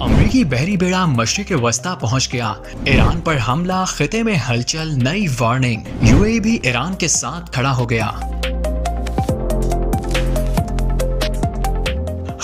अमरीकी बहरी बेड़ा मशरिक वस्ता पहुंच गया। ईरान पर हमला, खिते में हलचल, नई वार्निंग। यूएई भी ईरान के साथ खड़ा हो गया।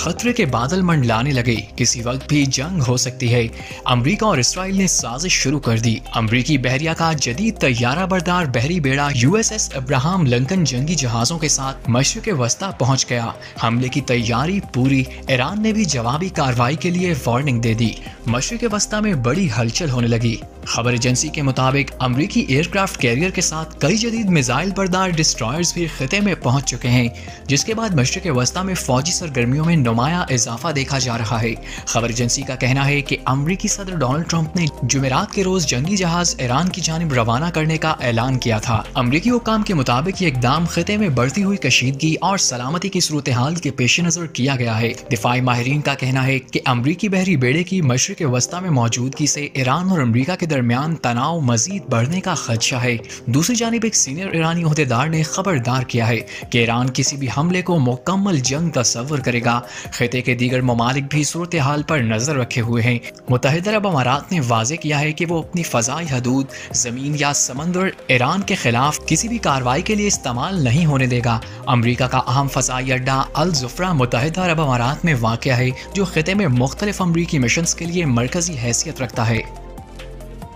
खतरे के बादल मंडलाने लगे, किसी वक्त भी जंग हो सकती है। अमरीका और इसराइल ने साजिश शुरू कर दी। अमरीकी बहरिया का जदीद तैयारा बरदार बहरी बेड़ा यूएसएस अब्राहम लिंकन जंगी जहाजों के साथ मशरिक वस्ता पहुंच गया। हमले की तैयारी पूरी। ईरान ने भी जवाबी कार्रवाई के लिए वार्निंग दे दी। मशरिक वस्ता में बड़ी हलचल होने लगी। खबर एजेंसी के मुताबिक अमरीकी एयरक्राफ्ट कैरियर के साथ कई जदीद मिसाइल बरदार डिस्ट्रॉयर्स भी खिते में पहुंच चुके हैं, जिसके बाद मशरिक वस्ता में फौजी सरगर्मियों में नुमाया इजाफा देखा जा रहा है। खबर एजेंसी का कहना है कि अमरीकी सदर डोनाल्ड ट्रंप ने जुमेरात के रोज जंगी जहाज ईरान की जानिब रवाना करने का ऐलान किया था। अमरीकी हुक्काम के मुताबिक ये इकदाम खिते में बढ़ती हुई कशीदगी और सलामती की सूरत हाल के पेश नजर किया गया है। दिफाई माहिरीन का कहना है कि अमरीकी बहरी बेड़े की मशरिक वस्ता में मौजूदगी से ईरान और अमरीका के दरमियान तनाव मजीद बढ़ने का खदशा है। दूसरी जानिब एक सीनियर ईरानी ओहदेदार ने खबरदार किया है कि ईरान किसी भी हमले को मुकम्मल जंग तस्वर करेगा। खिते के दीगर ममालिक भी सूरत हाल पर नजर रखे हुए हैं। मुत्तहिदा अरब अमारात ने वाजे किया है कि वो अपनी फजाई हदूद, जमीन या समंदर ईरान के खिलाफ किसी भी कार्रवाई के लिए इस्तेमाल नहीं होने देगा। अमरीका का अहम फजाई अड्डा अल जुफ्रा मुत्तहिदा अरब अमारात में वाक़ है, जो खिते में मुख्तलिफ अमरीकी मिशंस के लिए मरकजी हैसियत रखता है।